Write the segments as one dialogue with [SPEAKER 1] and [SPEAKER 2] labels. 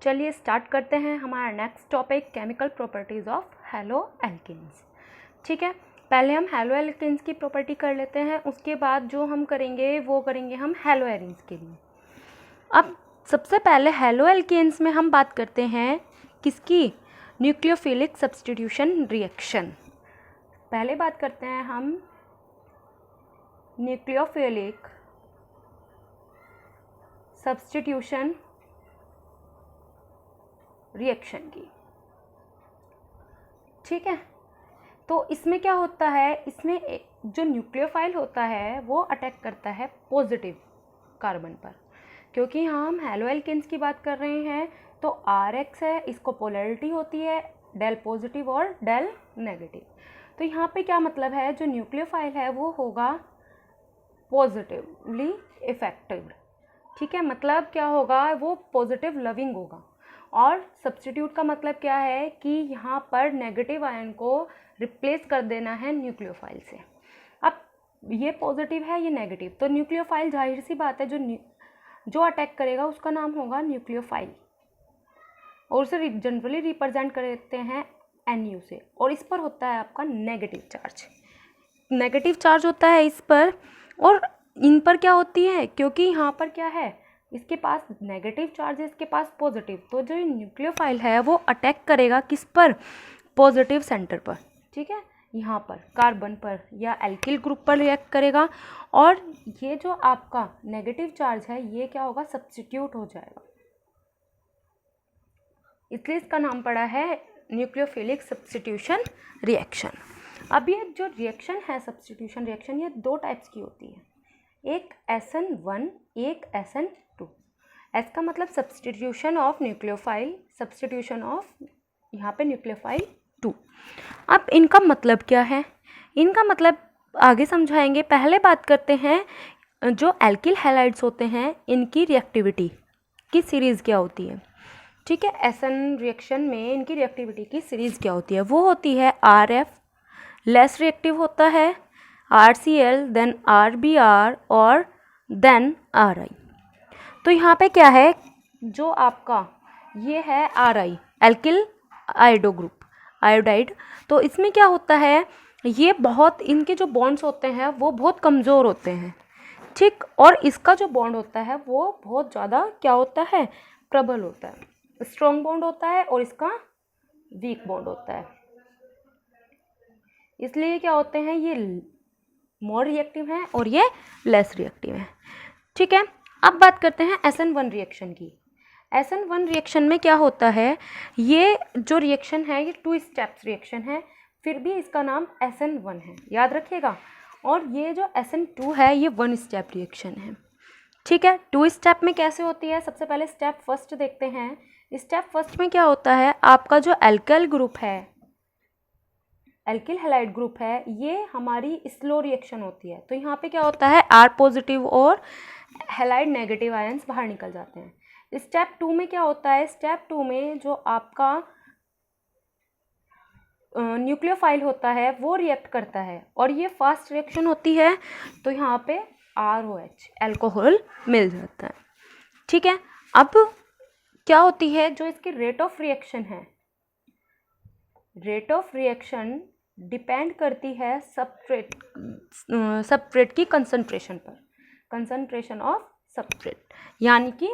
[SPEAKER 1] चलिए स्टार्ट करते हैं हमारा next topic, chemical properties of haloalkanes. ठीक है, पहले हम हैलो एल्केन्स की प्रॉपर्टी कर लेते हैं, उसके बाद जो हम करेंगे वो करेंगे हम हैलो एरीन्स के लिए। अब सबसे पहले हैलो एल्केन्स में हम बात करते हैं किसकी, न्यूक्लियोफिलिक सब्स्टिट्यूशन रिएक्शन। पहले बात करते हैं हम न्यूक्लियोफिलिक सब्स्टिट्यूशन रिएक्शन की। ठीक है, तो इसमें क्या होता है, इसमें जो न्यूक्लियोफाइल होता है वो अटैक करता है पॉजिटिव कार्बन पर, क्योंकि यहाँ हम हैलो एल्केन्स की बात कर रहे हैं तो RX है, इसको पोलैरिटी होती है डेल पॉजिटिव और डेल नेगेटिव। तो यहाँ पे क्या मतलब है, जो न्यूक्लियोफाइल है वो होगा पॉजिटिवली इफेक्टिव। ठीक है, मतलब क्या होगा, वो पॉजिटिव लविंग होगा। और सब्स्टिट्यूट का मतलब क्या है कि यहाँ पर नेगेटिव आयन को रिप्लेस कर देना है न्यूक्लियोफाइल से। अब ये पॉजिटिव है, ये नेगेटिव, तो न्यूक्लियोफाइल जाहिर सी बात है जो अटैक करेगा उसका नाम होगा न्यूक्लियोफाइल, और उसे जनरली रिप्रेजेंट करते हैं NU से, और इस पर होता है आपका नेगेटिव चार्ज। नेगेटिव चार्ज होता है इस पर, और इन पर क्या होती है, क्योंकि यहाँ पर क्या है, इसके पास नेगेटिव चार्ज है, इसके पास पॉजिटिव, तो जो न्यूक्लियोफाइल है वो अटैक करेगा किस पर, पॉजिटिव सेंटर पर। ठीक है, यहाँ पर कार्बन पर या एल्किल ग्रुप पर रिएक्ट करेगा, और ये जो आपका नेगेटिव चार्ज है ये क्या होगा, सब्स्टिट्यूट हो जाएगा, इसलिए इसका नाम पड़ा है न्यूक्लियोफिलिक सब्स्टिट्यूशन रिएक्शन। अब ये जो रिएक्शन है सब्स्टिट्यूशन रिएक्शन, ये दो टाइप्स की होती है, एक SN1 एक SN2। एस का मतलब substitution of nucleophile, substitution of यहाँ पे न्यूक्लियोफाइल 2। अब इनका मतलब क्या है, इनका मतलब आगे समझाएंगे। पहले बात करते हैं जो एल्किल हैलाइड्स होते हैं इनकी रिएक्टिविटी की सीरीज़ क्या होती है। ठीक है, SN रिएक्शन में इनकी रिएक्टिविटी की सीरीज़ क्या होती है, वो होती है RF लेस रिएक्टिव होता है, RCl देन RBr और देन RI। तो यहाँ पे क्या है, जो आपका ये है RI alkyl iodo group iodide, तो इसमें क्या होता है, ये बहुत इनके जो बॉन्ड्स होते हैं वो बहुत कमज़ोर होते हैं। ठीक, और इसका जो बॉन्ड होता है वो बहुत ज़्यादा क्या होता है, प्रबल होता है, स्ट्रॉन्ग बॉन्ड होता है, और इसका वीक बॉन्ड होता है, इसलिए क्या होते हैं, ये मोर रिएक्टिव हैं और ये लेस रिएक्टिव हैं। ठीक है, अब बात करते हैं SN1 रिएक्शन की। SN1 रिएक्शन में क्या होता है, ये जो रिएक्शन है ये 2 स्टेप्स रिएक्शन है, फिर भी इसका नाम SN1 है, याद रखिएगा। और ये जो SN2 है ये 1 स्टेप रिएक्शन है। ठीक है, 2 स्टेप में कैसे होती है, सबसे पहले स्टेप फर्स्ट देखते हैं। स्टेप फर्स्ट में क्या होता है, आपका जो एल्किल ग्रुप है, एल्किल हैलाइड ग्रुप है, ये हमारी स्लो रिएक्शन होती है। तो यहाँ पे क्या होता है, R पॉजिटिव और हैलाइड नेगेटिव आयंस बाहर निकल जाते हैं। स्टेप 2 में क्या होता है, स्टेप 2 में जो आपका न्यूक्लियोफाइल होता है वो रिएक्ट करता है, और ये फास्ट रिएक्शन होती है, तो यहाँ पे ROH एल्कोहल मिल जाता है। ठीक है, अब क्या होती है, जो इसकी रेट ऑफ रिएक्शन है, रेट ऑफ रिएक्शन डिपेंड करती है सबस्ट्रेट की कंसंट्रेशन पर, कंसंट्रेशन ऑफ सबस्ट्रेट, यानी कि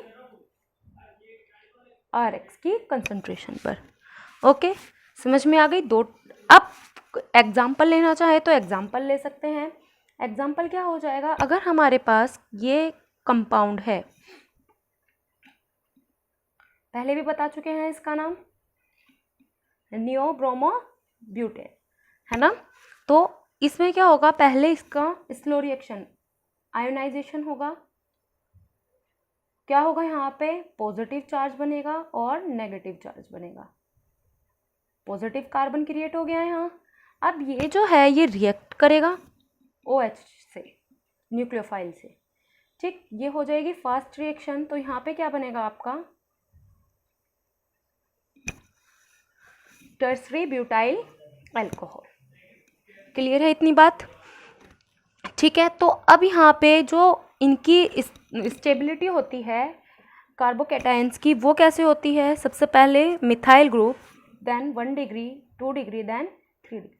[SPEAKER 1] RX की कंसंट्रेशन पर। ओके, समझ में आ गई दो। अब एग्जाम्पल लेना चाहे तो एग्जाम्पल ले सकते हैं। एग्जाम्पल क्या हो जाएगा, अगर हमारे पास ये कंपाउंड है, पहले भी बता चुके हैं इसका नाम नियोब्रोमोब्यूटेन है ना, तो इसमें क्या होगा, पहले इसका स्लो रिएक्शन आयोनाइजेशन होगा, क्या होगा, यहाँ पे पॉजिटिव चार्ज बनेगा और नेगेटिव चार्ज बनेगा, पॉजिटिव कार्बन क्रिएट हो गया है यहाँ। अब ये जो है ये रिएक्ट करेगा OH से, न्यूक्लियोफाइल से। ठीक, ये हो जाएगी फास्ट रिएक्शन, तो यहाँ पे क्या बनेगा आपका टर्सरी ब्यूटाइल अल्कोहल। क्लियर है इतनी बात। ठीक है, तो अब यहाँ पे जो इनकी स्टेबिलिटी होती है कार्बोकैटायंस की, वो कैसे होती है? सबसे पहले methyl group, then 1 degree, 2 degree, then 3 degree.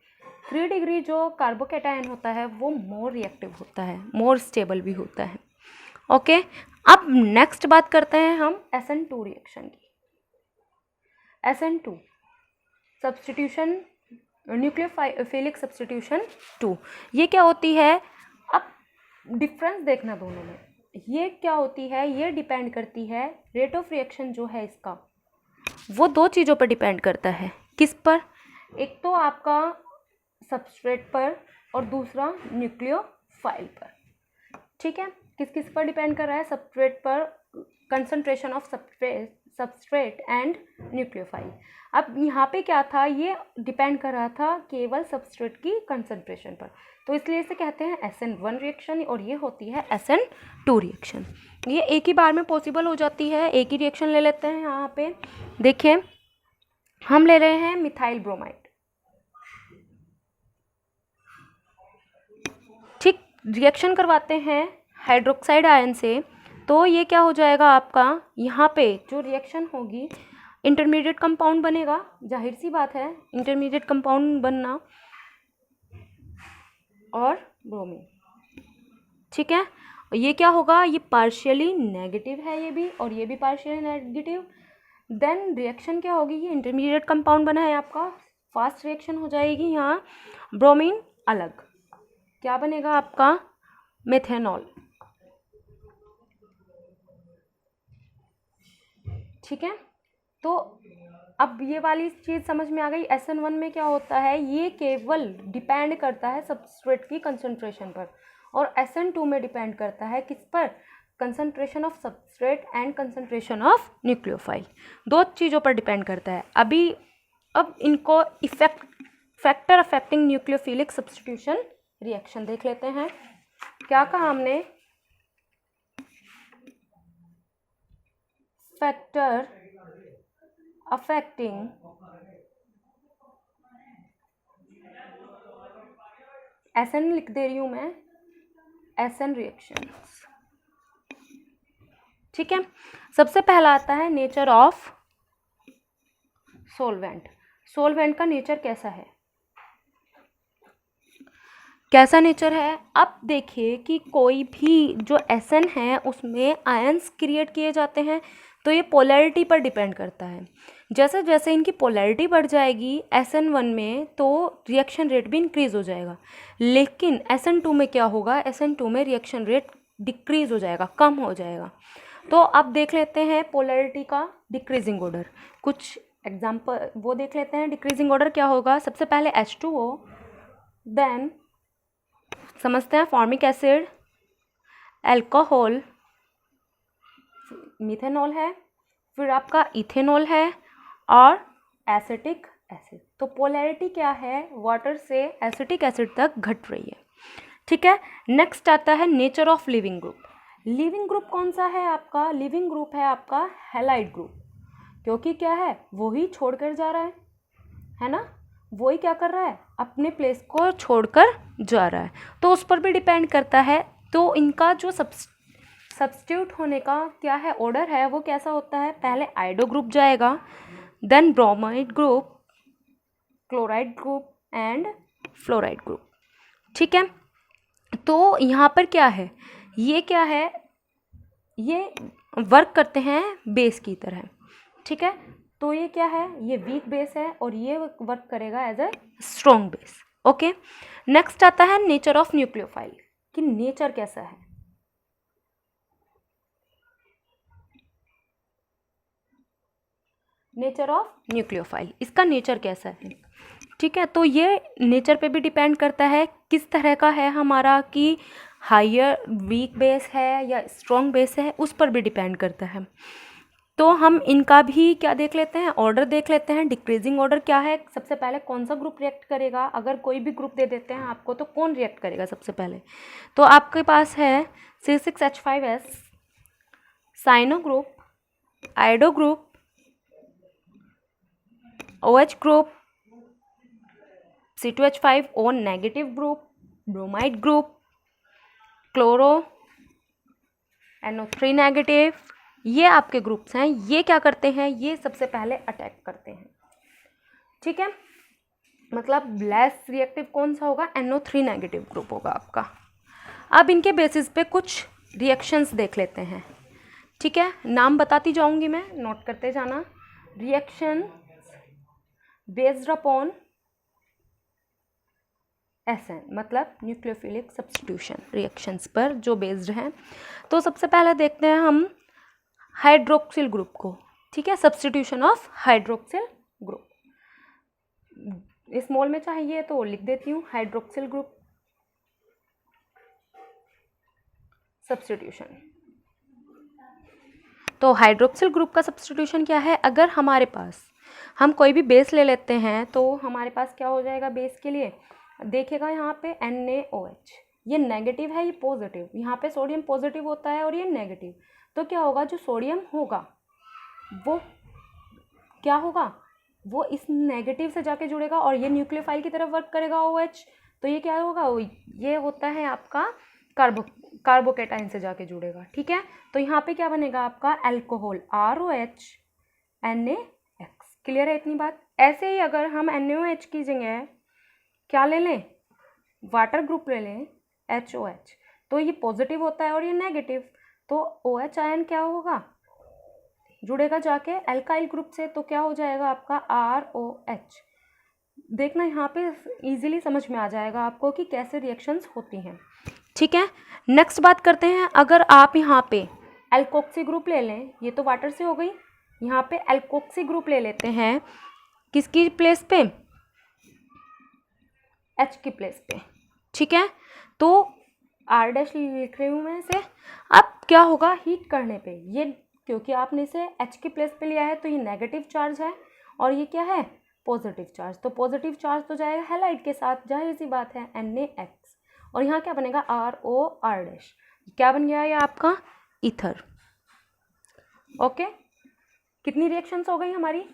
[SPEAKER 1] 3 degree जो कार्बोकैटायन होता है वो मोर रिएक्टिव होता है, मोर स्टेबल भी होता है। ओके, अब नेक्स्ट बात करते हैं हम SN2 रिएक्शन की। SN2 सब्स्टिट्यूशन, न्यूक्लियोफिलिक सब्स्टिट्यूशन 2, ये क्या होती है? अब डिफरेंस देखना दोनों में। ये क्या होती है? ये डिपेंड करती है, रेट ऑफ रिएक्शन जो है इसका, वो दो चीज़ों पर डिपेंड करता है। किस पर? एक तो आपका सबस्ट्रेट पर और दूसरा न्यूक्लियोफाइल पर। ठीक है, किस किस पर डिपेंड कर रहा है? सबस्ट्रेट पर, concentration of substrate and nucleophile. अब यहाँ पे क्या था? ये डिपेंड कर रहा था केवल सबस्ट्रेट की कंसंट्रेशन पर, तो इसलिए इसे कहते हैं SN1 रिएक्शन और ये होती है SN2 रिएक्शन। ये एक ही बार में पॉसिबल हो जाती है। एक ही रिएक्शन ले लेते हैं। यहाँ पे देखिए, हम ले रहे हैं मिथाइल ब्रोमाइड। ठीक, रिएक्शन करवाते हैं हाइड्रोक्साइड आयन से, तो ये क्या हो जाएगा आपका? यहाँ पे जो रिएक्शन होगी, इंटरमीडिएट कंपाउंड बनेगा। जाहिर सी बात है, इंटरमीडिएट कंपाउंड बनना और ब्रोमीन। ठीक है, ये क्या होगा? ये पार्शियली नेगेटिव है ये भी, और ये भी पार्शियली नेगेटिव। देन रिएक्शन क्या होगी? ये इंटरमीडिएट कंपाउंड बना है आपका, फास्ट रिएक्शन हो जाएगी। यहाँ ब्रोमीन अलग, क्या बनेगा आपका? मेथेनॉल। ठीक है, तो अब ये वाली चीज़ समझ में आ गई। SN1 में क्या होता है? ये केवल डिपेंड करता है सबस्ट्रेट की कंसंट्रेशन पर, और SN2 में डिपेंड करता है किस पर? Concentration of substrate and concentration of nucleophile, दो चीज़ों पर डिपेंड करता है। अब इनको factor affecting nucleophilic substitution reaction देख लेते हैं। क्या कहा हमने? फैक्टर अफेक्टिंग SN लिख दे रही हूं मैं, SN रिएक्शन। ठीक है, सबसे पहला आता है नेचर ऑफ सोलवेंट। सोलवेंट का नेचर कैसा है? कैसा नेचर है? अब देखिए कि कोई भी जो SN है उसमें आयंस क्रिएट किए जाते हैं, तो ये पोलैरिटी पर डिपेंड करता है। जैसे जैसे इनकी पोलैरिटी बढ़ जाएगी SN1 में, तो रिएक्शन रेट भी इंक्रीज़ हो जाएगा। लेकिन SN2 में क्या होगा? SN2 में रिएक्शन रेट डिक्रीज़ हो जाएगा, कम हो जाएगा। तो अब देख लेते हैं पोलैरिटी का डिक्रीजिंग ऑर्डर। कुछ एग्जाम्पल वो देख लेते हैं। डिक्रीजिंग ऑर्डर क्या होगा? सबसे पहले H2O, देन समझते हैं फॉर्मिक एसिड, अल्कोहल, मिथेनॉल है, फिर आपका इथेनॉल है और एसिटिक एसिड। तो पोलैरिटी क्या है? वाटर से एसिटिक एसिड तक घट रही है। ठीक है, नेक्स्ट आता है nature of leaving group. Leaving group कौन सा है आपका? लिविंग ग्रुप है आपका हैलाइड ग्रुप, क्योंकि क्या है? वो ही छोड़कर जा रहा है ना? वो ही क्या कर रहा है? अपने प्लेस को छोड़कर जा रहा है, तो उस पर भी डिपेंड करता है। तो इनका जो सब्स्टिट्यूट होने का क्या है ऑर्डर है, वो कैसा होता है? पहले आयोडो ग्रुप जाएगा, then bromide group, chloride group and fluoride group. ठीक है, तो यहाँ पर क्या है? ये क्या है? ये वर्क करते हैं बेस की तरह। ठीक है, तो ये क्या है? ये वीक बेस है और ये वर्क करेगा as a strong base. Okay, next आता है नेचर ऑफ न्यूक्लियोफाइल, कि नेचर कैसा है। नेचर ऑफ न्यूक्लियोफाइल, इसका नेचर कैसा है? ठीक है, तो ये नेचर पे भी डिपेंड करता है किस तरह का है हमारा, कि हायर वीक बेस है या स्ट्रॉन्ग बेस है, उस पर भी डिपेंड करता है। तो हम इनका भी क्या देख लेते हैं? ऑर्डर देख लेते हैं। डिक्रीजिंग ऑर्डर क्या है? सबसे पहले कौन सा ग्रुप रिएक्ट करेगा? अगर कोई भी ग्रुप दे देते हैं आपको, तो कौन रिएक्ट करेगा सबसे पहले? तो आपके पास है C6H5S, cyano group, iodo group, OH group, C2H5O negative group, bromide group, chloro NO3 negative, ये आपके ग्रुप्स हैं, ये क्या करते हैं, ये सबसे पहले अटैक करते हैं, ठीक है। मतलब लेस रिएक्टिव कौन सा होगा, NO3 नेगेटिव ग्रुप होगा आपका। अब इनके बेसिस पे कुछ रिएक्शंस देख लेते हैं, ठीक है। नाम बताती जाऊंगी मैं, नोट करते जाना। रिएक्शन बेस्ड अपॉन SN मतलब न्यूक्लियोफिलिक सब्स्टिट्यूशन रिएक्शंस पर जो बेस्ड हैं। तो सबसे पहले देखते हैं हम हाइड्रोक्सिल ग्रुप को, ठीक है, substitution of hydroxyl group. Small में चाहिए तो लिख देती हूँ, हाइड्रोक्सिल ग्रुप सब्स्टिट्यूशन। तो हाइड्रोक्सिल ग्रुप का सब्स्टिट्यूशन क्या है, अगर हमारे पास हम कोई भी बेस ले लेते हैं तो हमारे पास क्या हो जाएगा, बेस के लिए देखिएगा यहाँ पे NaOH, ये नेगेटिव है, ये पॉजिटिव, यहाँ पे सोडियम पॉजिटिव होता है और ये नेगेटिव। तो क्या होगा, जो सोडियम होगा वो क्या होगा, वो इस नेगेटिव से जाके जुड़ेगा और ये न्यूक्लियोफाइल की तरफ वर्क करेगा OH। तो ये क्या होगा, ये होता है आपका कार्बोकेटाइन से जाके जुड़ेगा, ठीक है। तो यहाँ पे क्या बनेगा आपका अल्कोहल ROH NaX। क्लियर है इतनी बात। ऐसे ही अगर हम NaOH की जगह क्या ले लें, वाटर ग्रुप ले लें HOH, तो ये पॉजिटिव होता है और ये नेगेटिव, तो OH आयन क्या होगा, जुड़ेगा जाके एल्काइल ग्रुप से, तो क्या हो जाएगा आपका ROH। देखना यहाँ पे इजीली समझ में आ जाएगा आपको कि कैसे रिएक्शंस होती हैं, ठीक है। नेक्स्ट बात करते हैं, अगर आप यहाँ पे एल्कोक्सी ग्रुप ले लें, ये तो वाटर से हो गई, यहाँ पे एल्कोक्सी ग्रुप ले लेते हैं, किसकी प्लेस पे, H की प्लेस पे, ठीक है। तो R' लिख रही हूँ मैं इसे। अब क्या होगा, हीट करने पे ये, क्योंकि आपने इसे H की प्लेस पे लिया है तो ये नेगेटिव चार्ज है और ये क्या है, पॉजिटिव चार्ज। तो पॉजिटिव चार्ज तो जाएगा हैलाइड के साथ, जाहिर सी बात है NaX, और यहाँ क्या बनेगा ROR', क्या बन गया ये आपका ईथर। ओके, कितनी रिएक्शंस हो गई हमारी,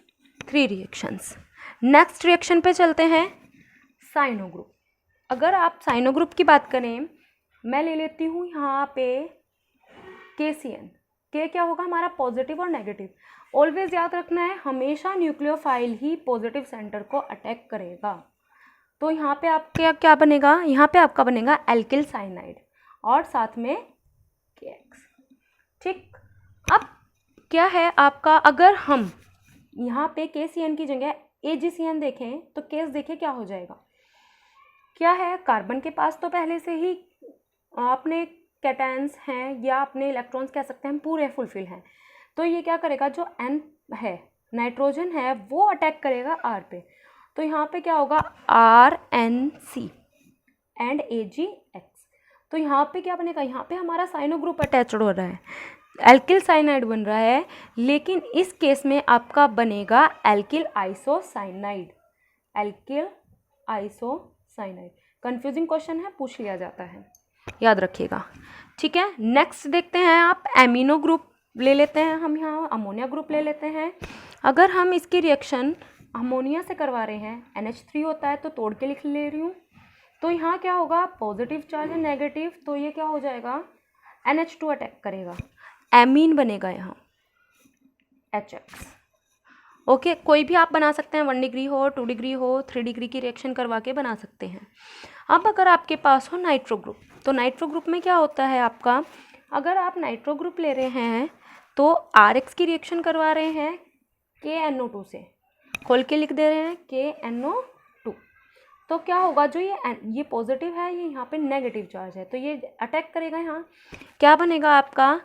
[SPEAKER 1] 3 रिएक्शंस। नेक्स्ट रिएक्शन पे चलते हैं, साइनो ग्रुप। अगर आप साइनो ग्रुप की बात करें, मैं ले लेती हूँ यहाँ पे KCN। के क्या होगा हमारा, पॉजिटिव और नेगेटिव। ऑलवेज याद रखना है, हमेशा न्यूक्लियोफाइल ही पॉजिटिव सेंटर को अटैक करेगा। तो यहाँ पे आपका क्या बनेगा, यहाँ पे आपका बनेगा एल्किल साइनाइड और साथ में KX, ठीक। अब क्या है आपका, अगर हम यहाँ पे KCN की जगह AgCN देखें तो केस देखें क्या हो जाएगा, क्या है, कार्बन के पास तो पहले से ही अपने कैटायंस हैं या अपने इलेक्ट्रॉन्स कह सकते हैं पूरे फुलफिल हैं। तो ये क्या करेगा, जो N है, नाइट्रोजन है, वो अटैक करेगा R पे। तो यहाँ पे क्या होगा, RNC एंड AgX। तो यहाँ पे क्या बनेगा, यहाँ पे हमारा साइनो ग्रुप अटैच्ड हो रहा है, एल्किल साइनाइड बन रहा है, लेकिन इस केस में आपका बनेगा alkyl isocyanide. Alkyl isocyanide confusing question है, पूछ लिया जाता है, याद रखिएगा, ठीक है। नेक्स्ट देखते हैं, आप एमिनो ग्रुप ले लेते हैं, हम यहाँ अमोनिया ग्रुप ले लेते हैं। अगर हम इसकी रिएक्शन अमोनिया से करवा रहे हैं, NH3 होता है तो तोड़ के लिख ले रही हूँ। तो यहाँ क्या होगा, पॉजिटिव चार्ज है नेगेटिव, तो ये क्या हो जाएगा, NH2 अटैक करेगा, एमीन बनेगा यहाँ HX। ओके, कोई भी आप बना सकते हैं, 1 डिग्री हो, 2 डिग्री हो, 3 डिग्री की रिएक्शन करवा के बना सकते हैं। अब अगर आपके पास हो नाइट्रो ग्रुप, तो नाइट्रो ग्रुप में क्या होता है आपका, अगर आप नाइट्रो ग्रुप ले रहे हैं तो RX की रिएक्शन करवा रहे हैं KNO2 से, खोल के लिख दे रहे हैं KNO2। तो क्या होगा, जो ये पॉजिटिव है, ये यहाँ पे नेगेटिव चार्ज है, तो ये अटैक करेगा, यहाँ क्या बनेगा आपका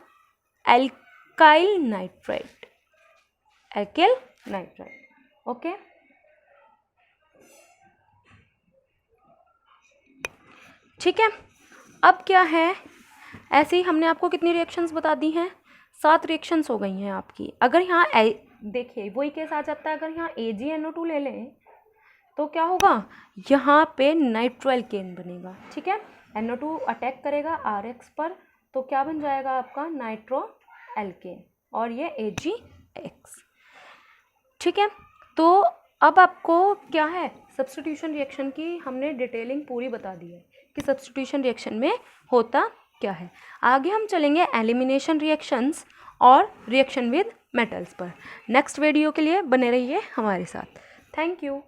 [SPEAKER 1] alkyl nitrite, alkyl nitrite. Okay, ठीक है। अब क्या है, ऐसे ही हमने आपको कितनी रिएक्शंस बता दी हैं, 7 रिएक्शंस हो गई हैं आपकी। अगर यहाँ देखिए वही केस आ जाता है, अगर यहाँ AgNO2 ले लें तो क्या होगा, यहाँ पे नाइट्रोएल्केन बनेगा, ठीक है। NO2 अटैक करेगा RX पर, तो क्या बन जाएगा आपका नाइट्रोएल्केन, और ये AgX, ठीक है। तो अब आपको क्या है, सब्स्टिट्यूशन रिएक्शन की हमने डिटेलिंग पूरी बता दी है कि सब्स्टिट्यूशन रिएक्शन में होता क्या है। आगे हम चलेंगे एलिमिनेशन रिएक्शंस और रिएक्शन विद मेटल्स पर। नेक्स्ट वीडियो के लिए बने रहिए हमारे साथ। Thank you.